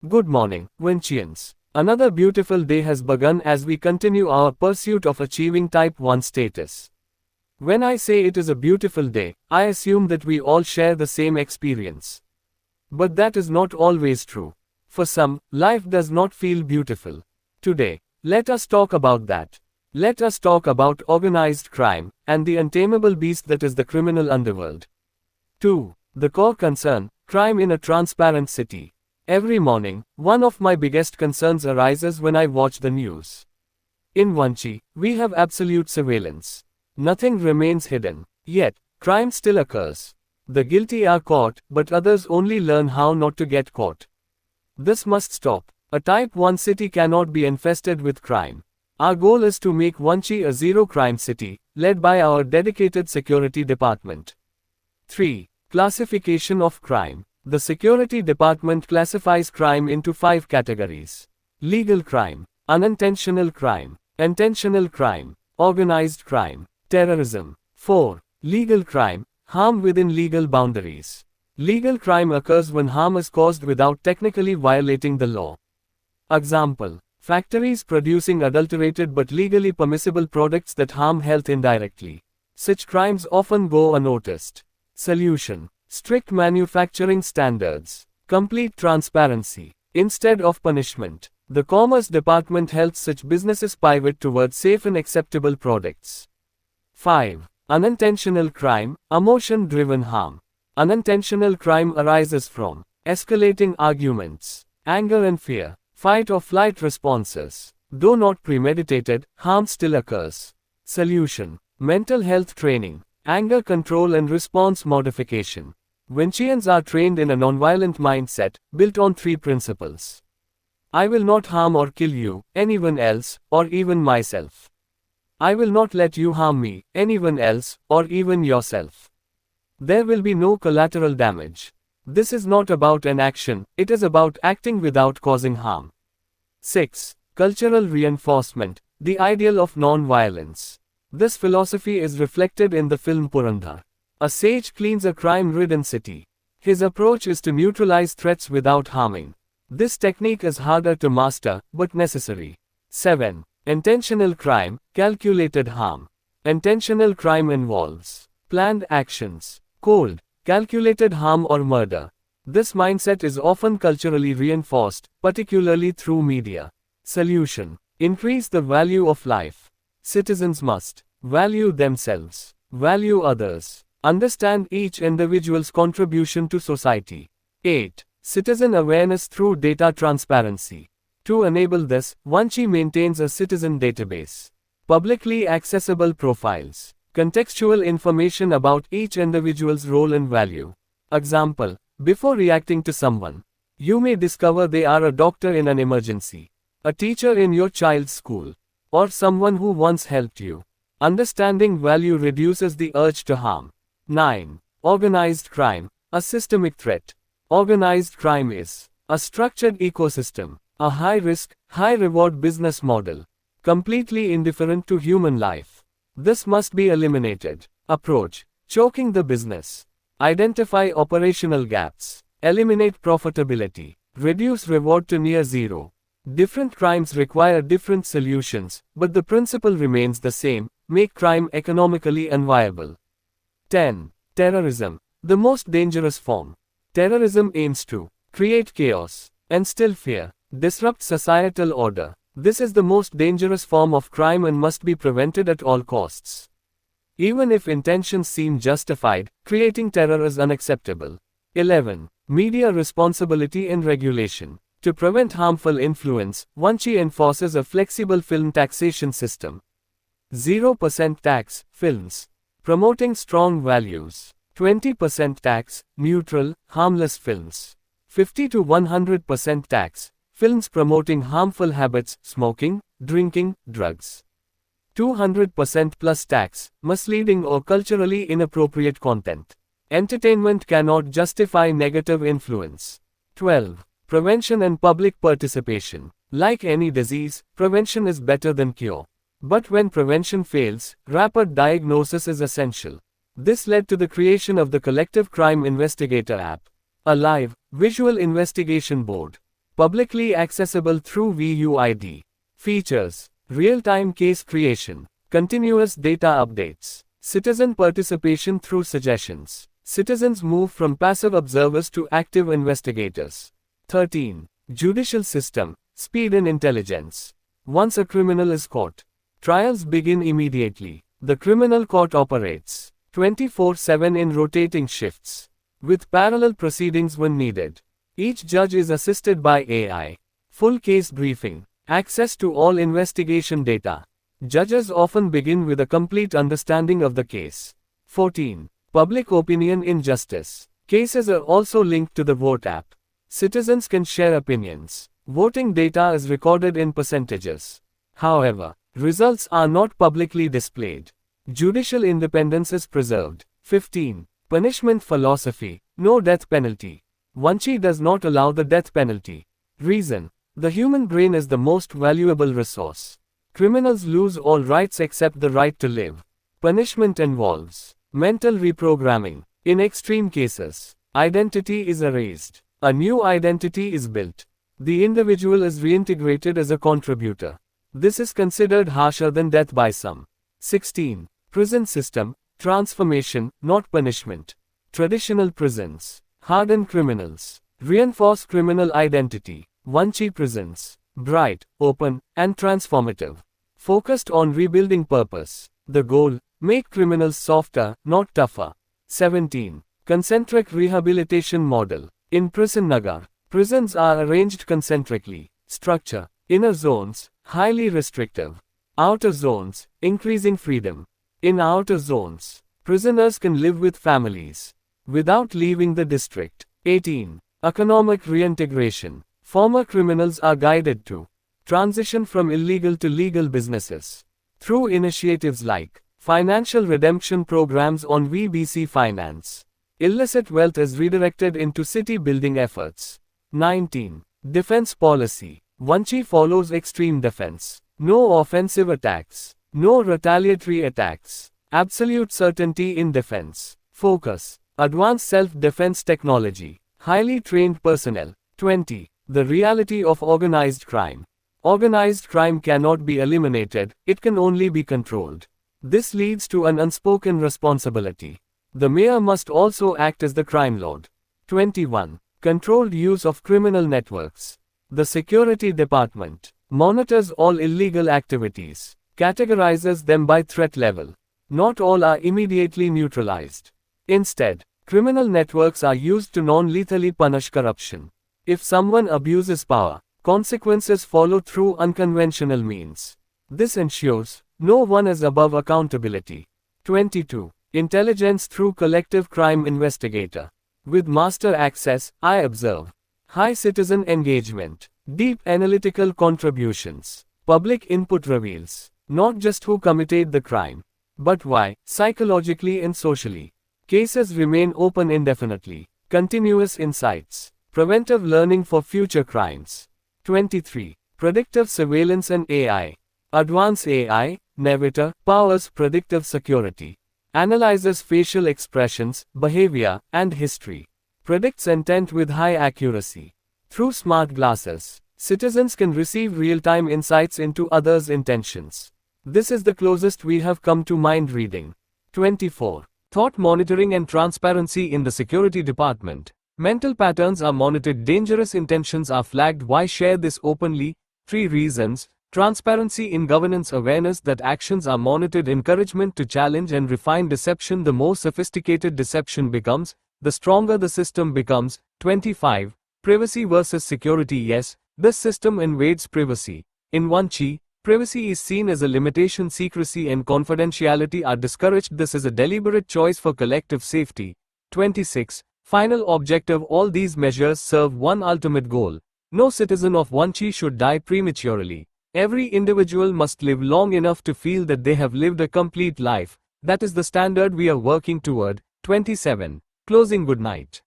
Good morning, Vanchians. Another beautiful day has begun as we continue our pursuit of achieving Type 1 status. When I say it is a beautiful day, I assume that we all share the same experience. But that is not always true. For some, life does not feel beautiful. Today, let us talk about that. Let us talk about organized crime and the untamable beast that is the criminal underworld. 2. The core concern, crime in a transparent city. Every morning, one of my biggest concerns arises when I watch the news. In Vanchi, we have absolute surveillance. Nothing remains hidden. Yet, crime still occurs. The guilty are caught, but others only learn how not to get caught. This must stop. A Type 1 city cannot be infested with crime. Our goal is to make Vanchi a zero-crime city, led by our dedicated security department. 3. Classification of crime. The security department classifies crime into 5 categories. Legal crime, unintentional crime, intentional crime, organized crime, terrorism. 4. Legal crime, harm within legal boundaries. Legal crime occurs when harm is caused without technically violating the law. Example: factories producing adulterated but legally permissible products that harm health indirectly. Such crimes often go unnoticed. Solution: strict manufacturing standards. Complete transparency. Instead of punishment, the Commerce Department helps such businesses pivot towards safe and acceptable products. 5. Unintentional crime, emotion-driven harm. Unintentional crime arises from escalating arguments, anger and fear, fight-or-flight responses. Though not premeditated, harm still occurs. Solution: mental health training, anger control and response modification. Vanchians are trained in a nonviolent mindset, built on 3 principles. I will not harm or kill you, anyone else, or even myself. I will not let you harm me, anyone else, or even yourself. There will be no collateral damage. This is not about an action, it is about acting without causing harm. 6. Cultural reinforcement, the ideal of non-violence. This philosophy is reflected in the film Purandar. A sage cleans a crime-ridden city. His approach is to neutralize threats without harming. This technique is harder to master, but necessary. 7. Intentional crime, calculated harm. Intentional crime involves planned actions, cold, calculated harm or murder. This mindset is often culturally reinforced, particularly through media. Solution: increase the value of life. Citizens must value themselves, value others, understand each individual's contribution to society. 8. Citizen awareness through data transparency. To enable this, Vanchi maintains a citizen database. Publicly accessible profiles. Contextual information about each individual's role and value. Example: before reacting to someone, you may discover they are a doctor in an emergency, a teacher in your child's school, or someone who once helped you. Understanding value reduces the urge to harm. 9. Organized crime, a systemic threat. Organized crime is a structured ecosystem, a high-risk, high-reward business model, completely indifferent to human life. This must be eliminated. Approach: choking the business. Identify operational gaps. Eliminate profitability. Reduce reward to near zero. Different crimes require different solutions, but the principle remains the same: make crime economically unviable. 10. Terrorism, the most dangerous form. Terrorism aims to create chaos, instill fear, disrupt societal order. This is the most dangerous form of crime and must be prevented at all costs. Even if intentions seem justified, creating terror is unacceptable. 11. Media responsibility and regulation. To prevent harmful influence, Vanchi enforces a flexible film taxation system. 0% tax, films promoting strong values. 20% tax, neutral, harmless films. 50 to 100% tax, films promoting harmful habits, smoking, drinking, drugs. 200% plus tax, misleading or culturally inappropriate content. Entertainment cannot justify negative influence. 12. Prevention and public participation. Like any disease, prevention is better than cure. But when prevention fails, rapid diagnosis is essential. This led to the creation of the Collective Crime Investigator app, a live, visual investigation board. Publicly accessible through VUID. Features: real-time case creation, continuous data updates, citizen participation through suggestions. Citizens move from passive observers to active investigators. 13. Judicial system, speed and intelligence. Once a criminal is caught, trials begin immediately. The criminal court operates 24/7 in rotating shifts, with parallel proceedings when needed. Each judge is assisted by AI. Full case briefing, access to all investigation data. Judges often begin with a complete understanding of the case. 14. Public opinion in justice. Cases are also linked to the Vote app. Citizens can share opinions. Voting data is recorded in percentages. However, results are not publicly displayed. Judicial independence is preserved. 15. Punishment philosophy. No death penalty. Vanchi does not allow the death penalty. Reason: the human brain is the most valuable resource. Criminals lose all rights except the right to live. Punishment involves mental reprogramming. In extreme cases, identity is erased. A new identity is built. The individual is reintegrated as a contributor. This is considered harsher than death by some. 16. Prison system, transformation, not punishment. Traditional prisons harden criminals, reinforce criminal identity. Vanchi prisons, bright, open, and transformative. Focused on rebuilding purpose. The goal: make criminals softer, not tougher. 17. Concentric rehabilitation model. In Prison Nagar, prisons are arranged concentrically. Structure: inner zones, highly restrictive. Outer zones, increasing freedom. In outer zones, prisoners can live with families without leaving the district. 18. Economic reintegration. Former criminals are guided to transition from illegal to legal businesses through initiatives like financial redemption programs on VBC Finance. Illicit wealth is redirected into city building efforts. 19. Defense policy. Vanchi follows extreme defense. No offensive attacks. No retaliatory attacks. Absolute certainty in defense. Focus: advanced self-defense technology. Highly trained personnel. 20. The reality of organized crime. Organized crime cannot be eliminated, it can only be controlled. This leads to an unspoken responsibility. The mayor must also act as the crime lord. 21. Controlled use of criminal networks. The security department monitors all illegal activities, categorizes them by threat level. Not all are immediately neutralized. Instead, criminal networks are used to non-lethally punish corruption. If someone abuses power, consequences follow through unconventional means. This ensures no one is above accountability. 22. Intelligence through collective crime investigator. With master access, I observe high citizen engagement, deep analytical contributions. Public input reveals not just who committed the crime, but why, psychologically and socially. Cases remain open indefinitely. Continuous insights. Preventive learning for future crimes. 23. Predictive surveillance and AI. Advanced AI, Navigator, powers predictive security. Analyzes facial expressions, behavior, and history. Predicts intent with high accuracy. Through smart glasses, citizens can receive real-time insights into others' intentions. This is the closest we have come to mind reading. 24. Thought monitoring and transparency in the security department. Mental patterns are monitored, dangerous intentions are flagged. Why share this openly? 3 reasons. Transparency in governance, awareness that actions are monitored, encouragement to challenge and refine deception. The more sophisticated deception becomes, the stronger the system becomes. 25. Privacy versus security. Yes, this system invades privacy. In Vanchi, privacy is seen as a limitation. Secrecy and confidentiality are discouraged. This is a deliberate choice for collective safety. 26. Final objective. All these measures serve one ultimate goal. No citizen of Vanchi should die prematurely. Every individual must live long enough to feel that they have lived a complete life. That is the standard we are working toward. 27. Closing. Good night.